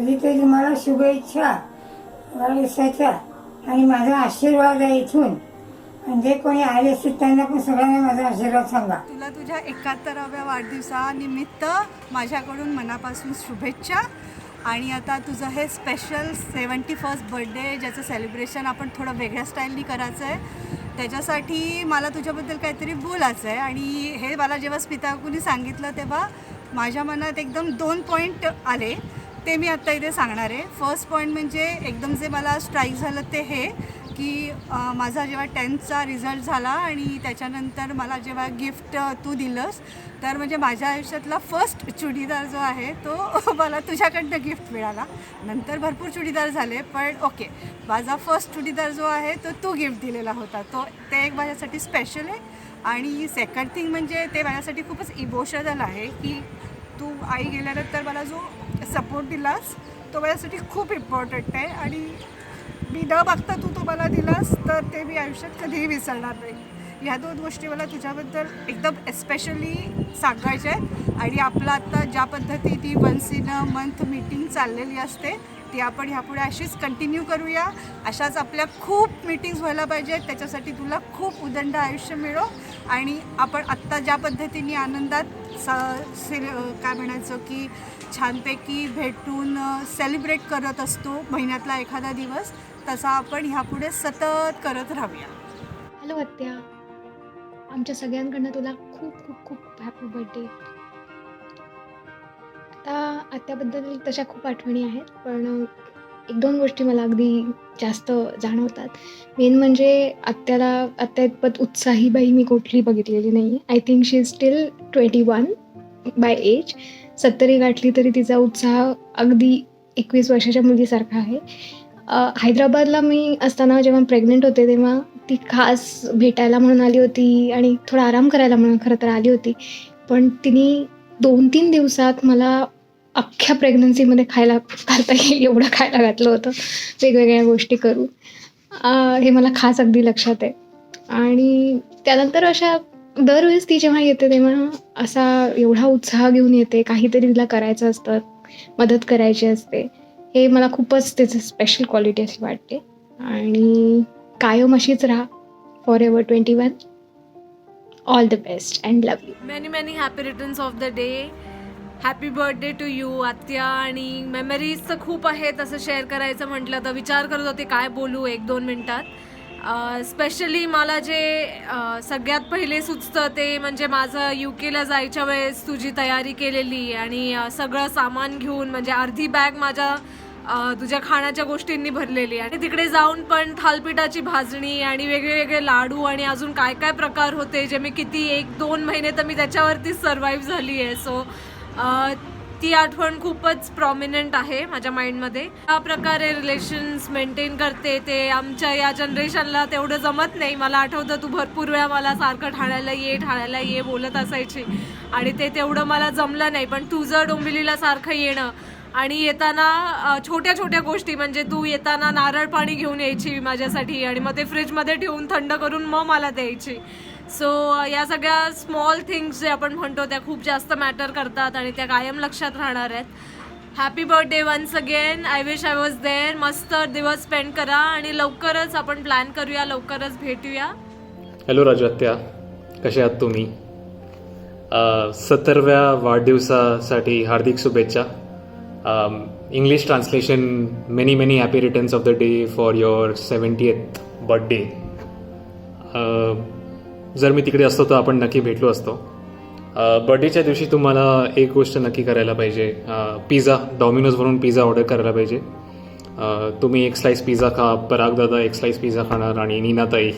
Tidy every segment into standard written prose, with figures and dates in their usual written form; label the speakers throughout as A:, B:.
A: आधी तुम्हाला शुभेच्छा वाढदिवसाच्या आणि माझा आशीर्वाद आहे इथून. आणि जे कोणी आले असतील त्यांना पण सगळ्यांना माझा आशीर्वाद सांगा.
B: तुला तुझ्या 71व्या वाढदिवसानिमित्त माझ्याकडून मनापासून शुभेच्छा. आणि आता तुझं हे स्पेशल 71st बर्थडे ज्याचं सेलिब्रेशन आपण थोडं वेगळ्या स्टाईलनी करायचं आहे, त्याच्यासाठी मला तुझ्याबद्दल काहीतरी बोलायचं आहे. आणि हे मला जेव्हा स्मिताकुनी सांगितलं तेव्हा माझ्या मनात एकदम 2 पॉईंट आले, ते मी आत्ता इथे सांगणार आहे. फर्स्ट पॉईंट म्हणजे एकदम जे मला स्ट्राईक झालं ते हे की माझा जेव्हा 10thचा रिझल्ट झाला आणि त्याच्यानंतर मला जेव्हा गिफ्ट तू दिलंस, तर म्हणजे माझ्या आयुष्यातला फर्स्ट चुडीदार जो आहे तो मला तुझ्याकडनं गिफ्ट मिळाला. नंतर भरपूर चुडीदार झाले, पण ओके, माझा फर्स्ट चुडीदार जो आहे तो तू गिफ्ट दिलेला होता, ते एक माझ्यासाठी स्पेशल आहे. आणि सेकंड थिंग म्हणजे ते माझ्यासाठी खूपच इमोशनल आहे की तू आई गेल्यानंतर मला जो सपोर्ट दिलास तो माझ्यासाठी खूप इम्पॉर्टंट आहे. आणि मी न बघता तू तो मला दिलास तर ते मी आयुष्यात कधीही विसरणार नाही. ह्या 2 गोष्टी मला तुझ्याबद्दल एकदम एस्पेशली सांगायच्या आहेत. आणि आपलं आत्ता ज्या पद्धतीने once in a month meeting चाललेली असते ती आपण ह्यापुढे अशीच कंटिन्यू करूया. अशाच आपल्या खूप मीटिंग्स व्हायला पाहिजेत. त्याच्यासाठी तुला खूप उदंड आयुष्य मिळो. आणि आपण आत्ता ज्या पद्धतीने आनंदात काय म्हणायचं की छानपैकी भेटून सेलिब्रेट करत असतो महिन्यातला एखादा दिवस, तसा आपण ह्यापुढे सतत करत राहूया.
C: हॅलो आत्या, आमच्या सगळ्यांकडनं तुला खूप खूप खूप हॅपी बर्थडे. आता आत्याबद्दल तशा खूप आठवणी आहेत, पण 1-2 गोष्टी मला अगदी जास्त जाणवतात. मेन म्हणजे आत्या इतपत उत्साही बाई मी कुठली बघितलेली नाही आहे. I think she is still 21 by age. 70 गाठली तरी तिचा उत्साह अगदी 21 वर्षाच्या मुलीसारखा आहे. हैदराबादला मी असताना जेव्हा प्रेग्नंट होते तेव्हा ती खास भेटायला म्हणून आली होती आणि थोडा आराम करायला म्हणून खरं तर आली होती. पण तिने 2-3 दिवसात मला अख्ख्या प्रेग्नन्सीमध्ये घालता येईल एवढं खायला घातलं होतं, वेगवेगळ्या गोष्टी करून. हे मला खास अगदी लक्षात आहे. आणि त्यानंतर अशा दरवेळेस ती जेव्हा येते तेव्हा असा एवढा उत्साह घेऊन येते, काहीतरी तिला करायचं असतं, मदत करायची असते. हे मला खूपच त्याचं स्पेशल क्वालिटी अशी वाटते. आणि कायम अशीच राहा. Forever 21. All the best and love you.
D: Many happy returns of the day. Happy birthday to you आत्या. आणि मेमरीज तर खूप आहेत, असं शेअर करायचं म्हटलं तर विचार करत होते काय बोलू 1-2 मिनटात. स्पेशली मला जे सगळ्यात पहिले सुचतं ते म्हणजे माझं UK जायच्या वेळेस तुझी तयारी केलेली आणि सगळं सामान घेऊन, म्हणजे अर्धी बॅग माझ्या तुझ्या खाण्याच्या गोष्टींनी भरलेली. आणि तिकडे जाऊन पण थालपीठाची भाजणी आणि वेगळे लाडू आणि अजून काय काय प्रकार होते जे मी किती 1-2 महिने तर मी त्याच्यावरतीच सर्वाईव्ह झाली आहे. सो ती आठवण खूपच प्रॉमिनंट आहे माझ्या माइंडमध्ये. या प्रकारे रिलेशन्स मेंटेन करते ते आमच्या या जनरेशनला तेवढं जमत नाही. मला आठवतं तू भरपूर वेळा मला सारखं ठाण्याला ये बोलत असायची आणि ते तेवढं मला जमलं नाही. पण तुझं डोंबिवलीला सारखं येणं आणि येताना छोट्या छोट्या गोष्टी, म्हणजे तू येताना नारळ पाणी घेऊन यायची माझ्यासाठी आणि मग ते फ्रीजमध्ये ठेवून थंड करून मग मला द्यायची. सो या सगळ्या स्मॉल थिंग्स जे आपण म्हणतो त्या खूप जास्त मॅटर करतात आणि त्या कायम लक्षात राहणार आहेत. Happy birthday once again. I wish I was there. मस्त दिवस स्पेंड करा आणि लवकरच आपण प्लॅन करूया, लवकरच भेटूया.
E: हॅलो राजत्या, कसे आहात तुम्ही? 70व्या वाढदिवसासाठी हार्दिक शुभेच्छा. English translation, many happy returns of the day for your 70th birthday. जर मी तिकडे असतो तर आपण नक्की भेटलो असतो. बर्थडेच्या दिवशी तुम्हाला एक गोष्ट नक्की करायला पाहिजे. पिझ्झा, डॉमिनोजवरून पिझ्झा ऑर्डर करायला पाहिजे. तुम्ही 1 स्लाईस पिझ्झा खा, पराग दादा 1 स्लाईस पिझ्झा खाणार आणि नीनाताई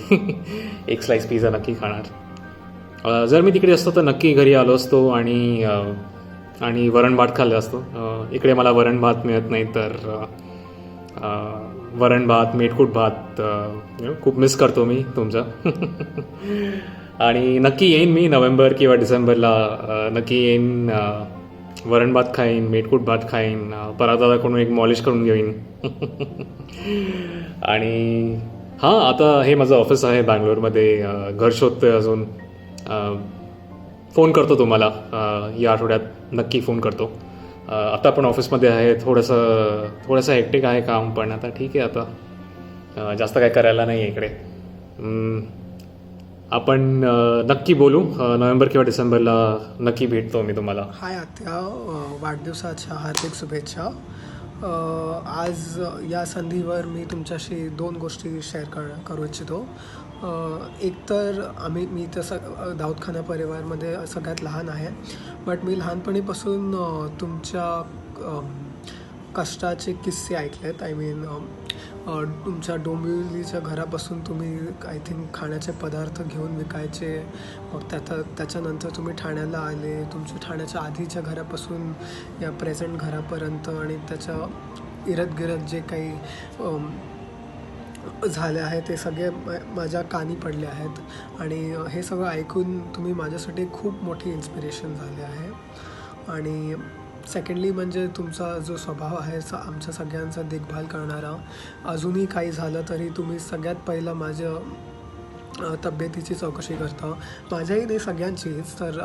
E: 1 स्लाईस पिझ्झा नक्की खाणार. जर मी तिकडे असतो तर नक्की घरी आलो असतो आणि वरण भात खाल्लं असतो. इकडे मला वरण भात मिळत नाही, तर वरण भात, मेटकूट भात खूप मिस करतो मी तुमचं. आणि नक्की येईन मी नोव्हेंबर किंवा डिसेंबरला, नक्की येईन. वरण भात खाईन, मेटकूट भात खाईन, परादादाकडून एक मॉलिश करून घेईन. आणि हां, आता हे माझं ऑफिस आहे बँगलोरमध्ये, घर शोधतोय अजून. फोन करतो तुम्हाला या आठवड्यात, नक्की फोन करतो. आता आपण ऑफिसमध्ये आहे, थोडंसं हेक्टिक आहे काम, पण आता ठीक आहे. आता जास्त काय करायला नाही आहे इकडे. आपण नक्की बोलू. नोव्हेंबर किंवा डिसेंबरला नक्की भेटतो मी तुम्हाला.
F: हाय आत्या, वाढदिवसाच्या हार्दिक शुभेच्छा. आज या संधीवर मी तुमच्याशी 2 गोष्टी शेअर करू इच्छितो. एक तर मी तसं दाऊदखाना परिवारमध्ये सगळ्यात लहान आहे, बट मी लहानपणीपासून तुमच्या कष्टाचे किस्से ऐकलेत. आय मीन तुमच्या डोंबिवलीच्या घरापासून तुम्ही आय थिंक खाण्याचे पदार्थ घेऊन विकायचे, मग त्याच्यानंतर तुम्ही ठाण्याला आले, तुमच्या ठाण्याच्या आधीच्या घरापासून या प्रेझेंट घरापर्यंत, आणि त्याच्या इरतगिरत जे काही झाले आहे ते सगळे माझ्या कानी पडले आहेत. आणि हे सगळं ऐकून तुम्ही माझ्यासाठी खूप मोठी इन्स्पिरेशन झाले आहे. आणि सेकंडली म्हणजे तुमचा जो स्वभाव आहे आमच्या सगळ्यांचा देखभाल करणारा, अजूनही काही झालं तरी तुम्ही सगळ्यात पहिलं माझ्या तब्येतीची चौकशी करता, माझ्याही नाही सगळ्यांचीच. तर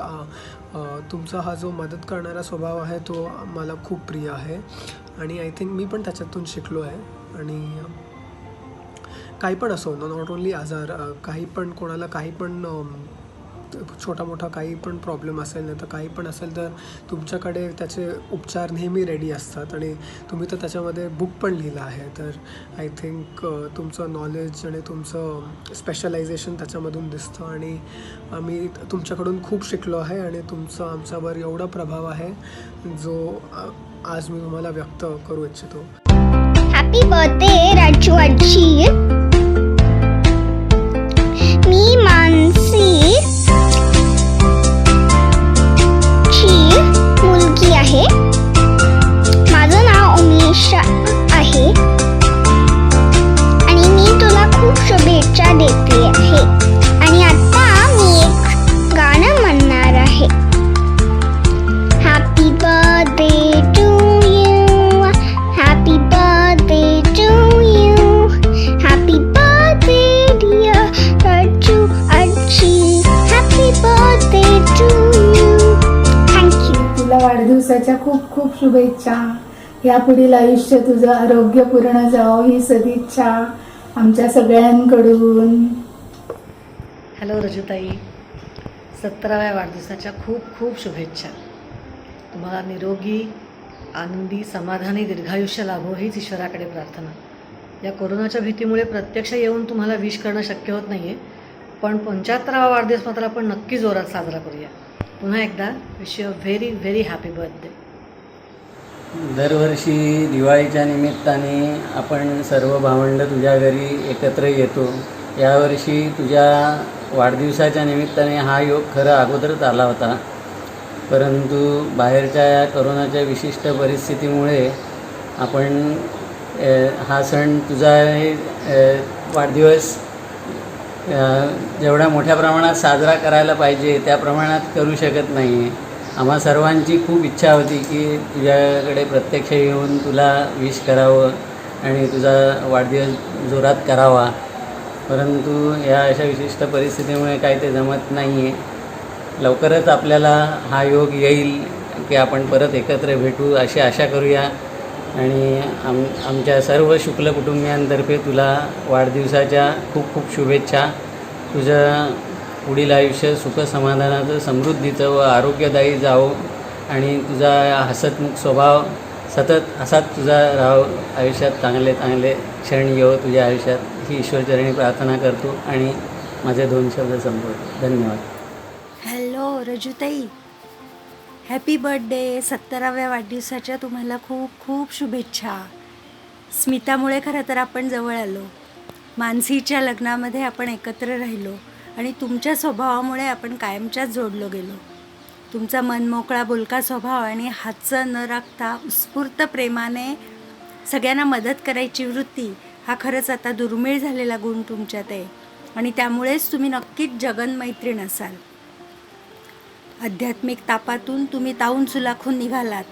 F: तुमचा हा जो मदत करणारा स्वभाव आहे तो मला खूप प्रिय आहे, आणि आय थिंक मी पण त्याच्यातून शिकलो आहे. आणि काही पण असो, नॉट ओन्ली आजार, काही पण कोणाला काही पण छोटा मोठा काही पण प्रॉब्लेम असेल, नाही तर काही पण असेल, तर तुमच्याकडे त्याचे उपचार नेहमी रेडी असतात. आणि तुम्ही तर त्याच्यामध्ये बुक पण लिहिलं आहे. तर आय थिंक तुमचं नॉलेज आणि तुमचं स्पेशलायझेशन त्याच्यामधून दिसतं, आणि आम्ही तुमच्याकडून खूप शिकलो आहे. आणि तुमचा आमच्यावर एवढा प्रभाव आहे जो आज मी तुम्हाला व्यक्त करू इच्छितो.
G: हॅपी बर्थडे राजू आजी. मी मानसी ची मुलगी आहे. माझं नाव उमेशा आहे आणि मी तुला खूप शुभेच्छा देते आहे. आणि आता मी एक गाणं म्हणणार आहे. Happy birthday to you, happy birthday to you, happy birthday dear Raju आजी, happy birthday to you. Thank you.
H: तुला वाढदिवसाच्या खूप खूप शुभेच्छा. यापुढील आयुष्य तुझं आरोग्यपूर्ण जावं ही सदिच्छा आमच्या सगळ्यांकडून.
I: हॅलो रजुताई, 17व्या वाढदिवसाच्या खूप खूप शुभेच्छा. तुम्हाला निरोगी, आनंदी, समाधानी दीर्घायुष्य लाभो हीच ईश्वराकडे प्रार्थना. या कोरोनाच्या भीतीमुळे प्रत्यक्ष येऊन तुम्हाला विश करणं शक्य होत नाही आहे, पण 75वा वाढदिवस मात्र आपण नक्की जोरात साजरा करूया. पुन्हा एकदा wish you very very happy birthday.
J: दरवर्षी दिवाळीच्या निमित्ताने आपण सर्व भावंड तुझ्या घरी एकत्र येतो. यावर्षी तुझ्या वाढदिवसाच्या निमित्ताने हा योग खरं अगोदरच आला होता, परंतु बाहेरच्या कोरोनाच्या विशिष्ट परिस्थितीमुळे आपण हा सण तुझा वाढदिवस जेवढ्या मोठ्या प्रमाणात साजरा करायला पाहिजे त्या प्रमाणात करू शकत नाही. आम्हा सर्वांची खूप इच्छा होती की तुझ्याकडे प्रत्यक्ष येऊन तुला विश करावं आणि तुझा वाढदिवस जोरात करावा, परंतु या अशा विशिष्ट परिस्थितीमुळे काही ते जमत नाही आहे. लवकरच आपल्याला हा योग येईल की आपण परत एकत्र भेटू अशी आशा करूया. आणि आमच्या सर्व शुक्ल कुटुंबियांतर्फे तुला वाढदिवसाच्या खूप खूप शुभेच्छा. तुझं पुढील आयुष्य सुखसमाधानाचं, समृद्धीचं व आरोग्यदायी जावो, आणि तुझा हसतमुख स्वभाव सतत असाच तुझा राहो. आयुष्यात चांगले चांगले क्षण येवो तुझ्या आयुष्यात, ही ईश्वरचरणी प्रार्थना करतो आणि माझे 2 शब्द संपवतो. धन्यवाद.
K: हॅलो रजुताई, हॅपी बर्थडे. 17व्या वाढदिवसाच्या तुम्हाला खूप खूप शुभेच्छा. स्मितामुळे खरं तर आपण जवळ आलो, मानसीच्या लग्नामध्ये आपण एकत्र राहिलो, आणि तुमच्या स्वभावामुळे आपण कायमच्याच जोडलो गेलो. तुमचा मनमोकळा बोलका स्वभाव आणि हातचं न राखता उत्स्फूर्त प्रेमाने सगळ्यांना मदत करायची वृत्ती हा खरंच आता दुर्मिळ झालेला गुण तुमच्यात आहे, आणि त्यामुळेच तुम्ही नक्कीच जगन्मैत्रीण असाल. आध्यात्मिक तापातून तुम्ही तावून सुलाखून निघालात,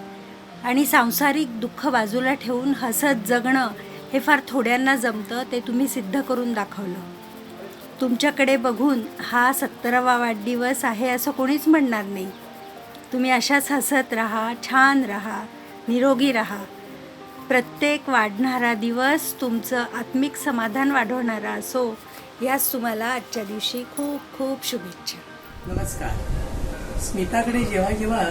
K: आणि सांसारिक दुःख बाजूला ठेवून हसत जगणं हे फार थोड्यांना जमतं, ते तुम्ही सिद्ध करून दाखवलं. तुमच्याकडे बघून हा 17वा वाढदिवस आहे असं कोणीच म्हणणार नाही. तुम्ही अशाच हसत राहा, छान राहा, निरोगी राहा. प्रत्येक वाढणारा दिवस तुमचं आत्मिक समाधान वाढवणारा असो. याच तुम्हाला आजच्या दिवशी खूप खूप शुभेच्छा.
L: नमस्कार. स्मिताकडे जेव्हा जेव्हा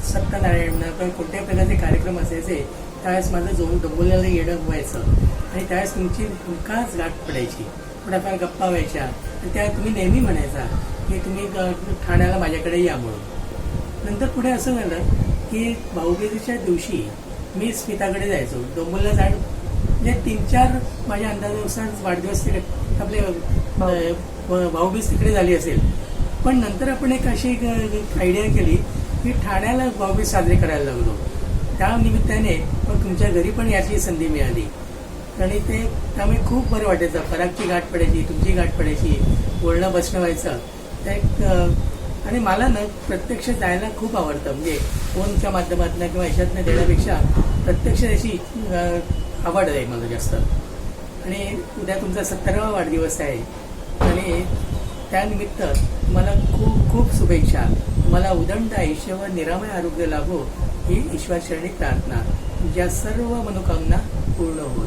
L: सत्यनारायण किंवा कोणत्याही प्रकारचे कार्यक्रम असायचे त्यावेळेस माझं डोंबोलीला येणं व्हायचं आणि त्यावेळेस तुमची उंकाच गाठ पडायची, थोड्याफार गप्पा व्हायच्या आणि त्या तुम्ही नेहमी म्हणायचा की तुम्ही ठाण्याला माझ्याकडे या म्हणून. नंतर पुढे असं झालं की भाऊबीजेच्या दिवशी मी स्मिताकडे जायचो. डोंबोलीला जाण म्हणजे 3-4 माझ्या अंदाजानुसार वाढदिवस आपले भाऊबीज तिकडे झाली असेल. पण नंतर आपण एक अशी आयडिया केली की ठाण्याला भाऊबीज साजरी करायला लागलो. त्या निमित्ताने मग तुमच्या घरी पण याची संधी मिळाली आणि त्यामुळे खूप बरं वाटायचं. परागची गाठ पडायची, तुमची गाठ पडायची, बोलणं बसणं व्हायचं. आणि मला ना प्रत्यक्ष जायला खूप आवडतं. म्हणजे फोनच्या माध्यमातून किंवा याच्यातनं देण्यापेक्षा प्रत्यक्ष याची आवड आहे मला जास्त. आणि उद्या तुमचा 17वा वाढदिवस आहे आणि त्यानिमित्त तुम्हाला खूप खूप शुभेच्छा. तुम्हाला उदंड आयुष्य व निरामय आरोग्य लाभो ही ईश्वरचरणी प्रार्थना. तुमच्या सर्व मनोकामना पूर्ण होत.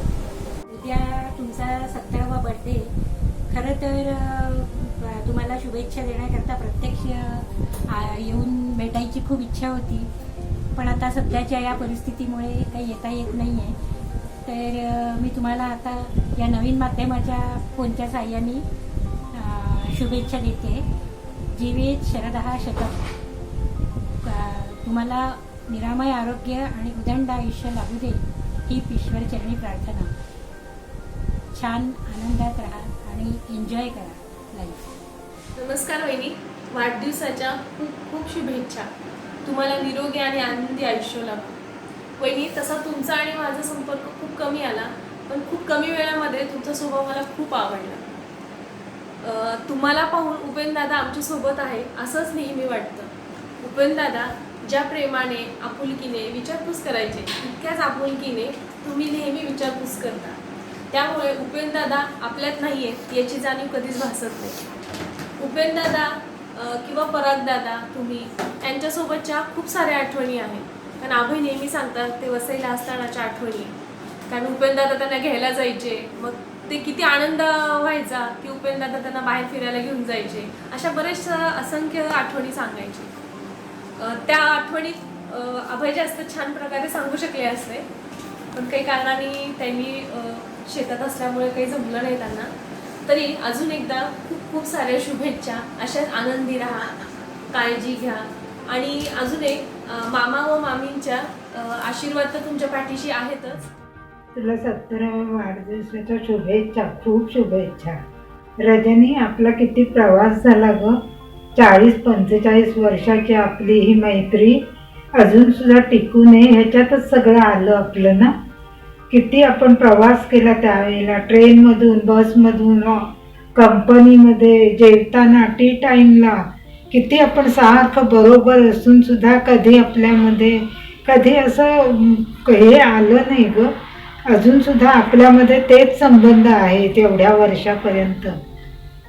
M: उद्या तुमचा 17वा बर्थडे. खरं तर तुम्हाला शुभेच्छा देण्याकरता प्रत्यक्ष येऊन भेटायची खूप इच्छा होती, पण आता सध्याच्या या परिस्थितीमुळे काही येता येत नाही आहे. तर मी तुम्हाला आता या नवीन माध्यमाच्या फोनच्या साहाय्याने शुभेच्छा देते. जीवेत शरदहा शतक. तुम्हाला निरामय आरोग्य आणि उदंड आयुष्य लाभू दे ही ईश्वरचरणी प्रार्थना. छान आनंदात राहा आणि एन्जॉय करा लाईफ.
D: नमस्कार वहिनी, वाढदिवसाच्या खूप खूप शुभेच्छा. तुम्हाला निरोगी आणि आनंदी आयुष्य लाभो. वहिनी, तसा तुमचा आणि माझा संपर्क खूप कमी आला, पण खूप कमी वेळामध्ये तुमचा स्वभाव मला खूप आवडला. तुम्हाला पाहून उपेनदादा आमच्यासोबत आहे असंच नेहमी वाटतं. उपेनदादा ज्या प्रेमाने आपुलकीने विचारपूस करायचे तितक्याच आपुलकीने तुम्ही नेहमी विचारपूस करता. त्यामुळे उपेनदादा आपल्यात नाही आहेत याची जाणीव कधीच भासत नाही. उपेनदादा किंवा परागदादा तुम्ही यांच्यासोबतच्या खूप साऱ्या आठवणी आहेत. कारण अभय नेहमी सांगतात ते वसईला असतानाच्या आठवणी. कारण उपेनदादा त्यांना घ्यायला जायचे, मग ते किती आनंद व्हायचा की उपेनदादा त्यांना बाहेर फिरायला घेऊन जायचे. अशा बरेचशा असंख्य आठवणी सांगायचे. त्या आठवणीत अभय जास्त छान प्रकारे सांगू शकले असते, पण काही कारणाने त्यांनी शेतात असल्यामुळे काही जमलं नाही त्यांना. तरी अजून एकदा खूप खूप साऱ्या शुभेच्छा. अशाच आनंदी राहा, काळजी घ्या आणि अजून एक मामा व मामींच्या आशीर्वाद तर तुमच्या पाठीशी आहेतच.
A: तुला 17व्या वाढदिवसाच्या शुभेच्छा, खूप शुभेच्छा. रजनी, आपला किती प्रवास झाला ग. 40-45 वर्षाची आपली ही मैत्री अजून सुद्धा टिकू नये ह्याच्यातच सगळं आलं आपलं ना. किती आपण प्रवास केला त्यावेळेला, ट्रेनमधून, बसमधून, कंपनीमध्ये, जेवताना, टी टाईमला. किती आपण सारखं बरोबर असून सुद्धा कधी आपल्यामध्ये कधी असं हे आलं नाही ग. अजून सुद्धा आपल्यामध्ये तेच संबंध आहेत एवढ्या वर्षापर्यंत.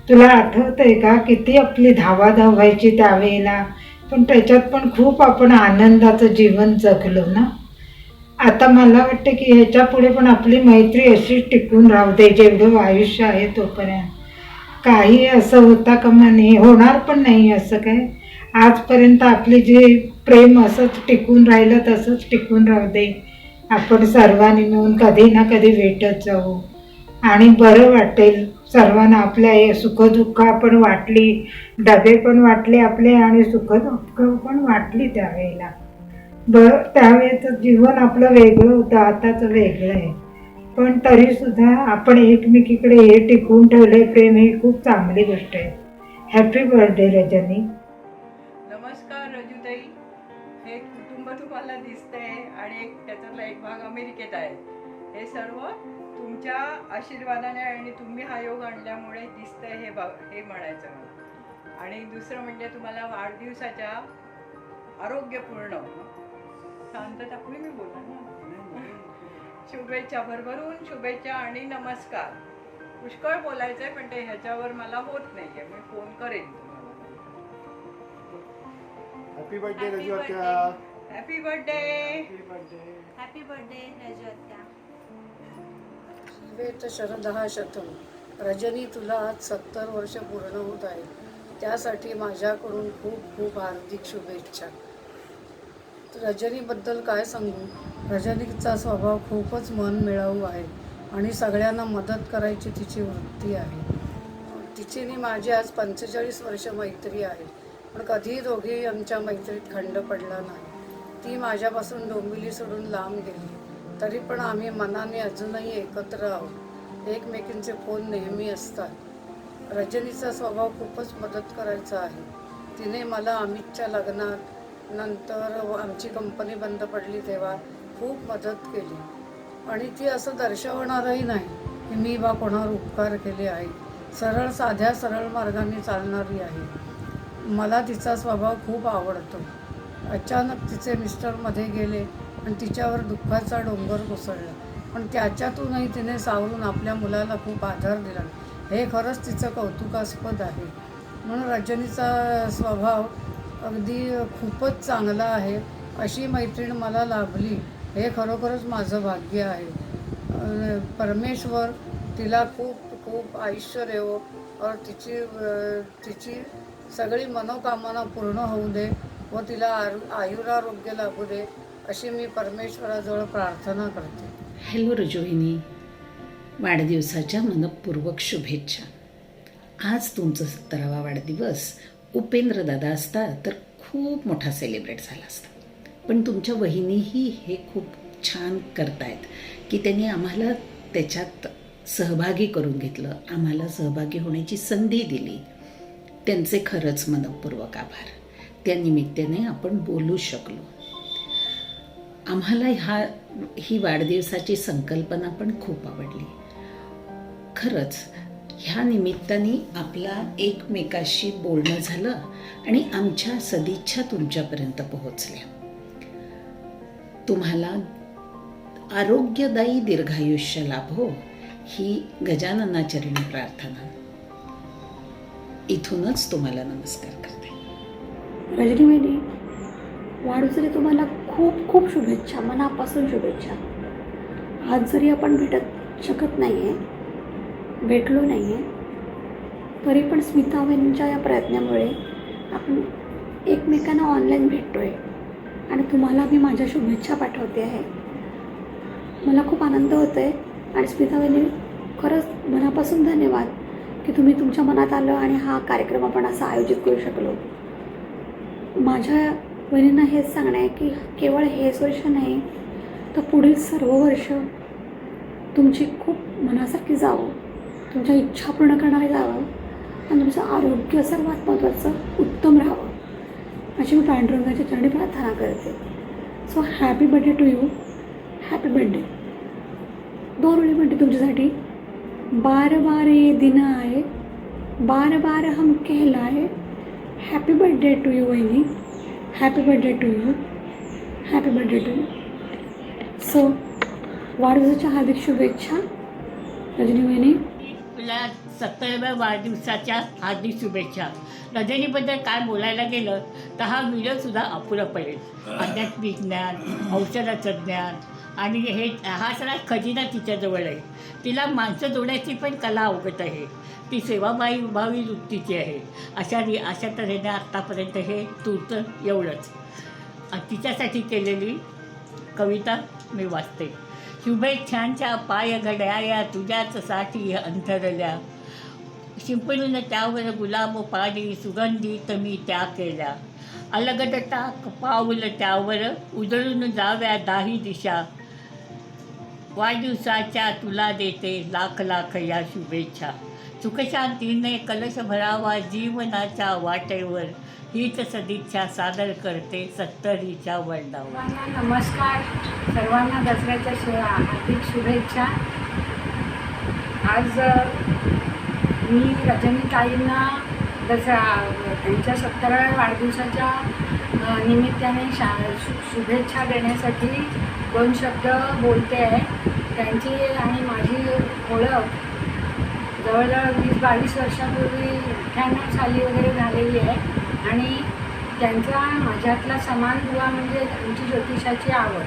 A: तुला आठवतंय का किती आपली धावाधाव व्हायची त्यावेळेला, पण त्याच्यात पण खूप आपण आनंदाचं जीवन जगलो ना. आता मला वाटतं की ह्याच्या पुढे पण आपली मैत्री अशीच टिकून राहू दे जेवढं आयुष्य आहे तोपर्यंत. काही असं होता कामा नाही, होणार पण नाही असं काय. आजपर्यंत आपले जे प्रेम असंच टिकून राहिलं तसंच टिकून राहू दे. आपण सर्वांनी मिळून कधी ना कधी भेटत जाऊ आणि बरं वाटेल सर्वांना. आपल्या सुखदुःख आपण वाटली, डबे पण वाटले आपले आणि सुखदुःख पण वाटली त्यावेळेला. त्यावेळेचं जीवन आपलं वेगळं होतं, आताचं वेगळं आहे. पण तरीसुद्धा आपण एकमेकीकडे हे टिकवून ठेवले प्रेम, ही खूप चांगली गोष्ट आहे. Happy birthday Rajani.
N: नमस्कार रजुताई. हे कुटुंब तुम्हाला दिसतंय आणि त्याच्यातला एक भाग अमेरिकेत आहे. हे सर्व तुमच्या आशीर्वादाने आणि तुम्ही हा योग आणल्यामुळे दिसतंय हे म्हणायचं मला. आणि दुसरं म्हणजे तुम्हाला वाढदिवसाच्या आरोग्यपूर्ण शांतता पुढे मी बोला ना शुभेच्छा, भरभरून शुभेच्छा आणि नमस्कार. पुष्कळ बोलायचं आहे पण ते ह्याच्यावर मला होत नाही आहे, मी फोन करेन तुम्हाला.
O: हॅपी बर्थडे रजू आत्या.
N: Happy birthday.
B: हॅपी बर्थडे रजू आत्या.
I: वेत शरदहा शतम. रजनी, तुला आज 70 वर्ष पूर्ण होत आहे. त्यासाठी माझ्याकडून खूप खूप हार्दिक शुभेच्छा. रजनीबद्दल काय सांगू. रजनीचा स्वभाव खूपच मनमिळाऊ आहे आणि सगळ्यांना मदत करायची तिची वृत्ती आहे. तिची आणि माझी आज 45 वर्ष मैत्री आहे, पण कधीही दोघेही आमच्या मैत्रीत खंड पडला नाही. ती माझ्यापासून डोंबिवली सोडून लांब गेली, तरी पण आम्ही मनाने अजूनही एकत्र आहोत. एकमेकींचे फोन नेहमी असतात. रजनीचा स्वभाव खूपच मदत करायचा आहे. तिने मला अमितच्या लग्नात, नंतर आमची कंपनी बंद पडली तेव्हा खूप मदत केली. आणि ती असं दर्शवणारही नाही की मी बा कोणावर उपकार केले आहे. सरळ साध्या सरळ मार्गाने चालणारी आहे. मला तिचा स्वभाव खूप आवडतो. अचानक तिचे मिस्टर मध्ये गेले आणि तिच्यावर दुःखाचा डोंगर कोसळला, पण त्याच्यातूनही तिने सावरून आपल्या मुलाला खूप आधार दिला. हे खरंच तिचं कौतुकास्पद आहे. म्हणून रजनीचा स्वभाव अगदी खूपच चांगला आहे. अशी मैत्रीण मला लाभली हे खरोखरच माझं भाग्य आहे. परमेश्वर तिला खूप खूप आयुष्य देवो और तिची सगळी मनोकामना पूर्ण होऊ दे व तिला आयुरारोग्य लाभू दे अशी मी परमेश्वराजवळ प्रार्थना करते.
O: हॅलो रजोहिनी, वाढदिवसाच्या मनपूर्वक शुभेच्छा. आज तुमचा 70वा वाढदिवस उपेंद्र दादा असता तर खूप मोठा सेलिब्रेट झाला असता, पण तुमच्या वहिनीही हे खूप छान करतायत की त्यांनी आम्हाला त्याच्यात सहभागी करून घेतलं, आम्हाला सहभागी होण्याची संधी दिली. त्यांचे खरंच मनपूर्वक आभार. त्या निमित्ताने आपण बोलू शकलो. आम्हाला ही वाढदिवसाची संकल्पना पण खूप आवडली. खरंच ह्या निमित्ताने आपला एकमेकाशी बोलणं झालं आणि आमच्या सदिच्छा तुमच्यापर्यंत पोहोचल्या. तुम्हाला आरोग्यदायी दीर्घायुष्य लाभो ही गजाननाचरणी प्रार्थना. इथूनच तुम्हाला नमस्कार करते.
K: रजनी वहिनी, वाढदिवसाला तुम्हाला खूप खूप शुभेच्छा, मनापासून शुभेच्छा. आज जरी आपण भेटत शकत नाही आहे, भेटलो नाही आहे, तरी पण स्मिता वहिनींच्या या प्रयत्नामुळे आपण एकमेकांना ऑनलाईन भेटतो आहे आणि तुम्हाला मी माझ्या शुभेच्छा पाठवते आहे. मला खूप आनंद होतो आहे आणि स्मिता वहिनी, खरंच मनापासून धन्यवाद की तुम्ही तुमच्या मनात आलं आणि हा कार्यक्रम आपण असा आयोजित करू शकलो. माझ्या वहिनींना हेच सांगणं आहे की केवळ हेच वर्ष नाही तर पुढील सर्व वर्ष तुमची खूप मनासारखी जावं, तुमच्या इच्छा पूर्ण करणारे जावं आणि तुमचं आरोग्य सर्वात महत्त्वाचं उत्तम राहावं अशी मी पांडुरंगाच्या चरणी प्रार्थना करते. So happy birthday to you. Happy birthday. 2 वेळी म्हणते तुमच्यासाठी. बार बार ये दिन आए, बार बार हम कहलाए. हॅपी बर्थडे टू यू वहिनी. Happy birthday to you. Happy birthday to you. So वाढदिवसाच्या हार्दिक शुभेच्छा रजनी वहिनी.
P: तुला 70व्या वाढदिवसाच्या हार्दिक शुभेच्छा. रजनीबद्दल काय बोलायला गेलं तर हा व्हिडिओसुद्धा अपुरा पडेल. आध्यात्मिक ज्ञान, औषधाचं ज्ञान आणि हा सगळा खजिना तिच्याजवळ आहे. तिला माणसं जोडायची पण कला अवगत आहे. ती सेवाभावी वृत्तीची आहे. अशा तऱ्हेने आत्तापर्यंत हे तुरतं एवढंच. तिच्यासाठी केलेली कविता मी वाचते. शुभेच्छांच्या पाय घड्याळ्या तुझ्याच साठी अंतरल्या, शिंपडून त्यावर गुलाब पाणी सुगंधित मी त्या केल्या. अलगद टाक पाऊल त्यावर उजळून जाव्या दाही दिशा. वाढदिवसाच्या तुला देते लाख लाख या शुभेच्छा. सुखशांतीने कलश भरावा जीवनाच्या वाटेवर, हीच सदिच्छा सादर करते 70च्या वर्णावर.
Q: नमस्कार. सर्वांना दसऱ्याच्या हार्दिक शुभेच्छा. आज मी रजनीताईंना त्यांच्या 70व्या वाढदिवसाच्या निमित्ताने शुभेच्छा देण्यासाठी 2 शब्द बोलते आहे. त्यांची आणि माझी ओळख जवळजवळ 20-22 वर्षापूर्वी 98 साली वगैरे झालेली आहे आणि त्यांचा माझ्यातला समान दुवा म्हणजे आमची ज्योतिषाची आवड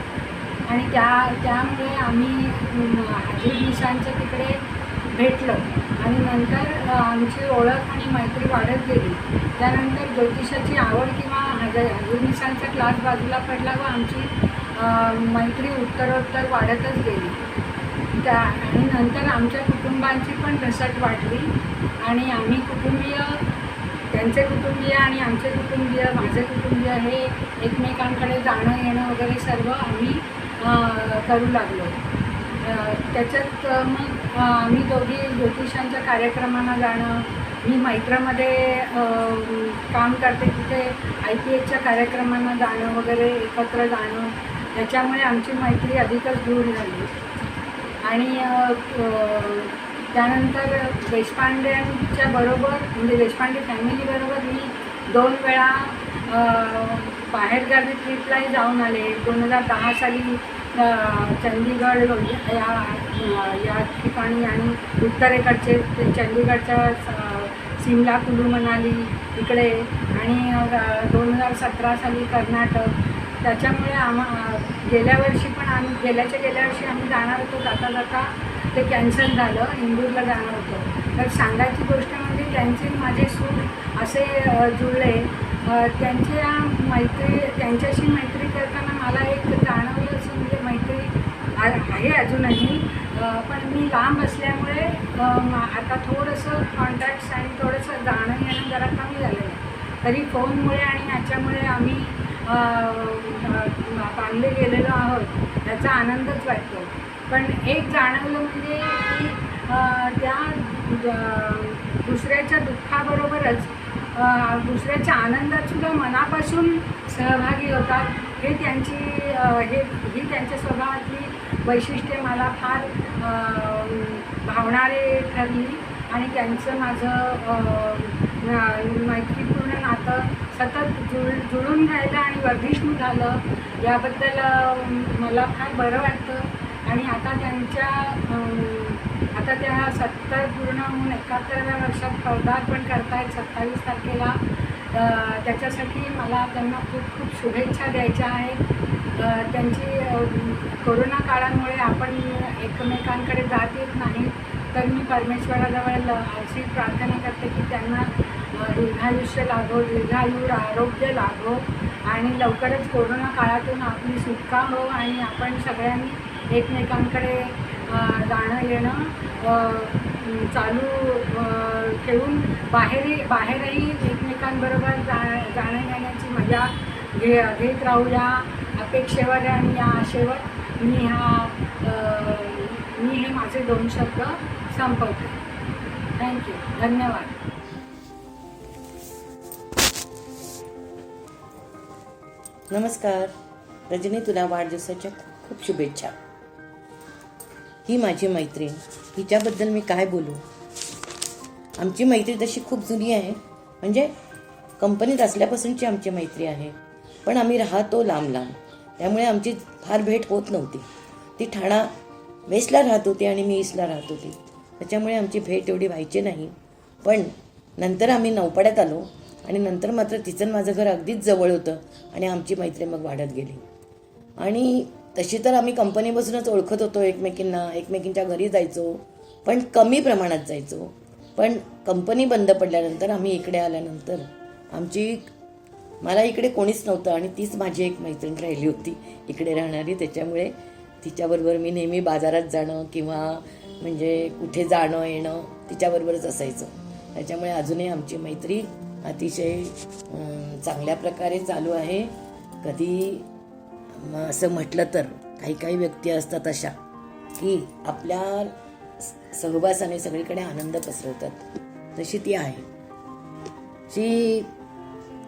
Q: आणि त्यामुळे आम्ही दिवसांच्या तिकडे भेटलो आणि नंतर आमची ओळख आणि मैत्री वाढत गेली. त्यानंतर ज्योतिषाची आवड किंवा दिवसांचा क्लास बाजूला पडला व आमची मैत्री उत्तरोत्तर वाढतच गेली. आणि नंतर आमच्या कुटुंबांची पण घसट वाढली आणि आम्ही कुटुंबीय, त्यांचे कुटुंबीय आणि आमचे कुटुंबीय, माझे कुटुंबीय हे एकमेकांकडे जाणं येणं वगैरे सर्व आम्ही करू लागलो. त्याच्यात मग आम्ही दोघी ज्योतिषांच्या कार्यक्रमांना जाणं, मी मैत्रामध्ये काम करते तिथे IPHच्या कार्यक्रमांना जाणं वगैरे, एकत्र जाणं, त्याच्यामुळे आमची मैत्री अधिकच दूर झाली. आणि त्यानंतर देशपांडेंच्या बरोबर म्हणजे देशपांडे फॅमिलीबरोबर मी 2 वेळा बाहेरगावी ट्रिपलाही जाऊन आले. 2010 साली चंदीगड या ठिकाणी आणि उत्तरेकडचे चंदीगडच्या सिमला, कुलू मनाली इकडे आणि 2017 साली कर्नाटक. त्याच्यामुळे गेल्या वर्षी आम्ही जाणार होतो, जाता ते कॅन्सल झालं, इंदूरला जाणार होतो. तर सांगायची गोष्ट म्हणजे त्यांचे माझे सूर असे जुळले. त्यांच्याशी मैत्री करताना मला एक जाणवलं असं म्हणजे मैत्री आहे अजूनही, पण मी लांब असल्यामुळे आता थोडंसं कॉन्टॅक्ट्स आणि थोडंसं जाणं येणं जरा कमी झालेलं आहे. तरी फोनमुळे आणि ह्याच्यामुळे आम्ही बांधले गेलेलो आहोत, त्याचा आनंदच वाटतो. पण एक जाणवलं म्हणजे की त्या दुसऱ्याच्या दुःखाबरोबरच दुसऱ्याच्या आनंदातसुद्धा मनापासून सहभागी होतात. ही त्यांच्या स्वभावातली वैशिष्ट्ये मला फार भावणारे ठरली आणि त्यांचं माझं मैत्रीपूर्ण नातं सतत जुळून राहिलं आणि वर्धिष्णू झालं. याबद्दल मला फार बरं वाटतं. आणि आता त्या 70 पूर्ण होऊन 71व्या वर्षात पदार्पण करतायत 27 तारखेला. त्याच्यासाठी मला त्यांना खूप खूप शुभेच्छा द्यायच्या आहेत. त्यांची कोरोना काळामुळे आपण एकमेकांकडे जात येत नाही, तर मी परमेश्वराजवळ अशी प्रार्थना करते की त्यांना दीर्घायुष्य लाभो, दीर्घायू आरोग्य लाभो आणि लवकरच कोरोना काळातून आपली सुटका हो आणि आपण सगळ्यांनी एकमेकांकडे जाणं येणं चालू ठेवून बाहेरही एकमेकांबरोबर जाणं येण्याची मजा घेत राहू. या अपेक्षेवर आणि या आशेवर मी हे माझे 2 शब्द संपवते. थँक्यू, धन्यवाद.
R: नमस्कार रजनी, तुला वाढदिवसाच्या खूप खूप शुभेच्छा. ही माझी मैत्रीण, हिच्याबद्दल मी काय बोलू. आमची मैत्री तशी खूप जुनी आहे, म्हणजे कंपनीत असल्यापासूनची आमची मैत्री आहे. पण आम्ही राहतो लांब लांब, त्यामुळे आमची फार भेट होत नव्हती. ती ठाणा वेस्टला राहत होती आणि मी ईस्टला राहत होती, त्याच्यामुळे आमची भेट एवढी व्हायची नाही. पण नंतर आम्ही नौपाड्यात आलो आणि नंतर मात्र तिचं माझं घर अगदीच जवळ होतं आणि आमची मैत्री मग वाढत गेली. आणि तशी तर आम्ही कंपनीपासूनच ओळखत होतो एकमेकींना, एकमेकींच्या घरी जायचो, पण कमी प्रमाणात जायचो. पण कंपनी बंद पडल्यानंतर आम्ही इकडे आल्यानंतर मला इकडे कोणीच नव्हतं आणि तीच माझी एक मैत्रीण राहिली होती इकडे राहणारी. त्याच्यामुळे तिच्याबरोबर मी नेहमी बाजारात जाणं किंवा म्हणजे कुठे जाणं येणं तिच्याबरोबरच असायचं. त्याच्यामुळे अजूनही आमची मैत्री अतिशय चांगल्या प्रकारे चालू आहे. कधी असं म्हटलं तर काही व्यक्ती असतात अशा की आपल्या सहवासाने सगळीकडे आनंद पसरवतात, तशी ती आहे. ती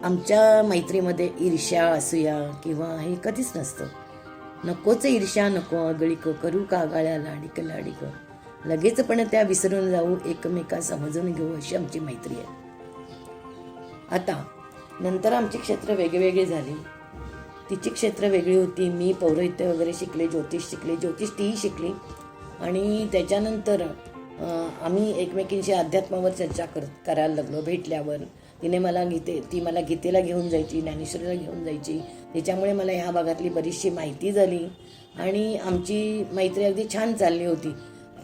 R: आमच्या मैत्रीमध्ये ईर्ष्या असूया किंवा हे कधीच नसतं. नकोच ईर्ष्या, नको आगळीक, करू का गाळ्या लाडिक लाडिक, लगेचपणे त्या विसरून जाऊ, एकमेका समजून घेऊ, अशी आमची मैत्री आहे. आता नंतर आमची क्षेत्र वेगवेगळी झाली. तिची क्षेत्र वेगळी होती. मी पौरोहित्य वगैरे शिकले, ज्योतिष तीही शिकली. आणि त्याच्यानंतर आम्ही एकमेकींशी अध्यात्मावर चर्चा करायला लागलो भेटल्यावर. ती मला गीतेला घेऊन जायची, ज्ञानेश्वरीला घेऊन जायची. त्याच्यामुळे मला ह्या भागातली बरीचशी माहिती झाली आणि आमची मैत्री अगदी छान चालली होती.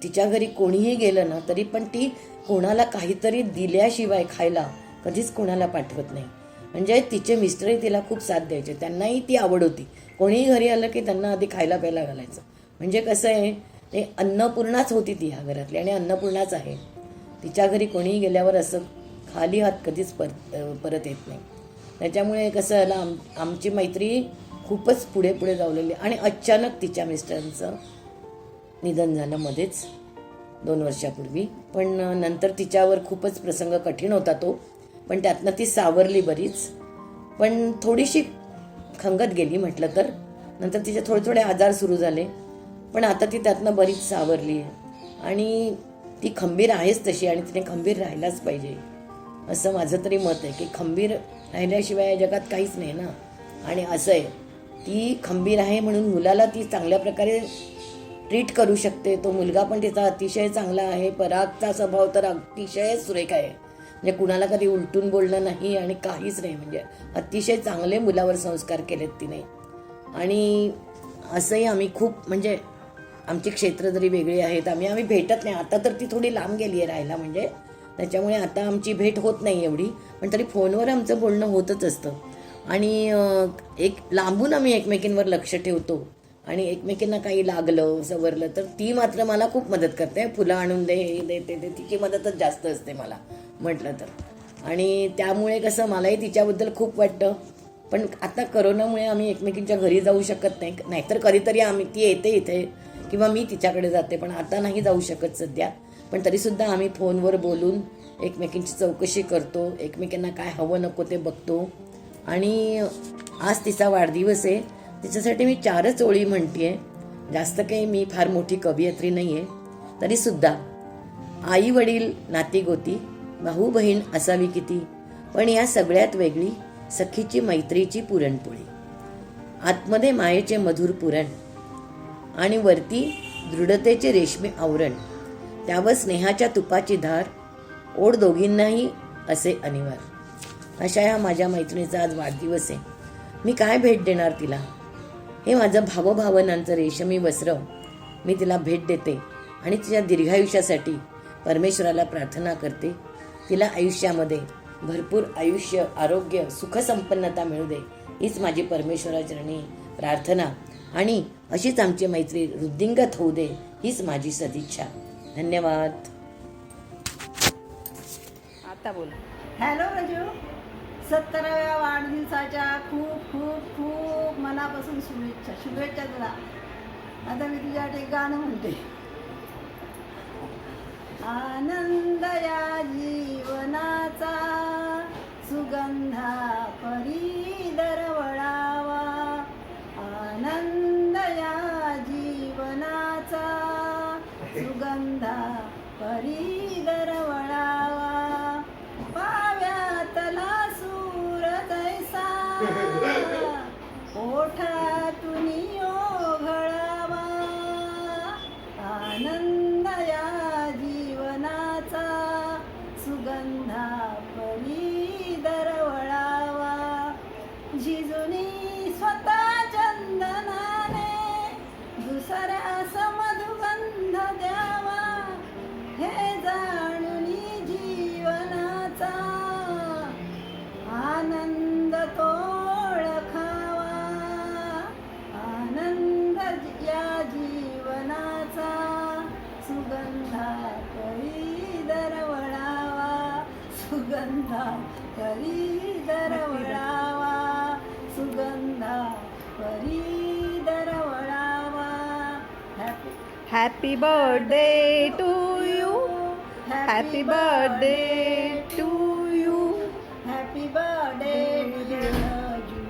R: तिच्या घरी कोणीही गेलं ना तरी पण ती कोणाला काहीतरी दिल्याशिवाय खायला कधीच कोणाला पाठवत नाही. म्हणजे तिचे मिस्टरही तिला खूप साथ द्यायचे, त्यांनाही ती आवड होती. कोणीही घरी आलं की त्यांना आधी खायला प्यायला घालायचं. म्हणजे कसं आहे, ते अन्नपूर्णाच होती ती ह्या घरातली आणि अन्नपूर्णाच आहे. तिच्या घरी कोणीही गेल्यावर असं खाली हात कधीच परत येत नाही. त्याच्यामुळे कसं झालं, आमची मैत्री खूपच पुढे पुढे जावलेली. आणि अचानक तिच्या मिस्टरांचं निधन झालं मध्येच 2 वर्षापूर्वी. पण नंतर तिच्यावर खूपच प्रसंग कठीण होता तो, पण त्यातनं ती सावरली बरीच. पण थोडीशी खंगत गेली म्हटलं तर. नंतर तिचे थोडे आजार सुरू झाले, पण आता ती त्यातनं बरीच सावरली आहे आणि ती खंबीर आहेच तशी आणि तिने खंबीर राहायलाच पाहिजे असं माझं तरी मत आहे. की खंबीर राहिल्याशिवाय या जगात काहीच नाही ना. आणि असं आहे, ती खंबीर आहे म्हणून मुलाला ती चांगल्या प्रकारे ट्रीट करू शकते. तो मुलगा पण तिचा अतिशय चांगला आहे. परागचा स्वभाव तर अतिशय सुरेख आहे. म्हणजे कुणाला कधी उलटून बोलणं नाही आणि काहीच नाही. म्हणजे अतिशय चांगले मुलावर संस्कार केलेत तिने. आणि असंही आम्ही खूप, म्हणजे आमची क्षेत्र जरी वेगळी आहेत, आम्ही भेटत नाही. आता तर ती थोडी लांब गेली आहे राहायला, म्हणजे त्याच्यामुळे आता आमची भेट होत नाही एवढी. पण तरी फोनवर आमचं बोलणं होतच असतं. आणि एक लांबून आम्ही एकमेकींवर लक्ष ठेवतो आणि एकमेकींना काही लागलं सवरलं तर ती मात्र मला खूप मदत करते. फुलं आणून दे, हे दे, ते दे. तिची मदतच जास्त असते मला म्हटलं तर. आणि त्यामुळे कसं मलाही तिच्याबद्दल खूप वाटतं. पण आता करोनामुळे आम्ही एकमेकींच्या घरी जाऊ शकत नाही. नाहीतर कधीतरी ती येते इथे किंवा मी तिच्याकडे जाते, पण आता नाही जाऊ शकत सध्या. पण तरीसुद्धा आम्ही फोनवर बोलून एकमेकींची चौकशी करतो, एकमेकींना काय हवं नको ते बघतो. आणि आज तिचा वाढदिवस आहे, तिच्यासाठी मी 4च ओळी म्हणते. जास्त काही मी फार मोठी कवयित्री नाही आहे. तरीसुद्धा आई वडील नाती गोती, भाऊ बहीण असावी किती, पण या सगळ्यात वेगळी सखीची मैत्रीची पुरणपोळी. आतमध्ये मायेचे मधुर पुरण आणि वरती दृढतेचे रेशमी आवरण, त्यावर स्नेहाच्या तुपाची धार, ओढ दोघींनाही असे अनिवार. अशा ह्या माझ्या मैत्रिणीचा आज वाढदिवस आहे. मी काय भेट देणार तिला? हे माझं भावभावनांचं रेशमी वस्त्र मी तिला भेट देते आणि तिच्या दीर्घायुष्यासाठी परमेश्वराला प्रार्थना करते. तिला आयुष्यामध्ये भरपूर आयुष्य, आरोग्य, सुखसंपन्नता मिळू दे, हीच माझी परमेश्वराचरणी प्रार्थना. आणि अशीच आमची मैत्री वृद्धिंगत होऊ दे, हीच माझी सदिच्छा. धन्यवाद.
B: आता बोला.
S: हॅलो रजू, 70व्या वाढदिवसाच्या खूप खूप खूप मनापासून शुभेच्छा तुला. आता मी तुझ्यासाठी गाणं म्हणते. आनंद या जीवनाचा सुगंधा परी दरवळावा, आनंद या जीवनाचा सुगंधा परी दरवळावा, पाव्यातला सूर तैसा ओठातून ओघळावा, आनंद या जीवनाचा सुगंधा परी दरवळावा, झिजुनी स्वतः चंदनाने दुसऱ्यास मधुगंध द्यावा, हे जाणूनी जीवनाचा आनंद तो ओळखावा, आनंद या जीवनाचा सुगंधा परी दरवळावा, सुगंधा परी दरवळावा, सुगंधा परी दरवळावा.
B: Happy birthday to you, happy birthday to you,
S: happy birthday Raju,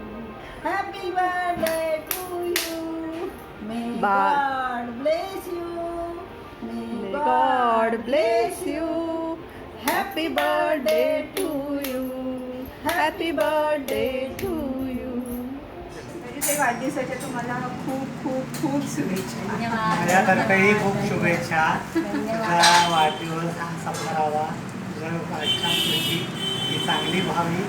S: happy birthday to you. May God bless you, may
B: God bless you. Happy birthday to you, happy birthday to you.
T: ते वाढदिवसाच्या तुम्हाला खूप खूप खूप शुभेच्छा.
U: माझ्यातर्फेही खूप शुभेच्छा. तुझा वाढदिवस हा सफल व्हावा, तुझ्या आयुष्यात तुझी ती चांगली व्हावी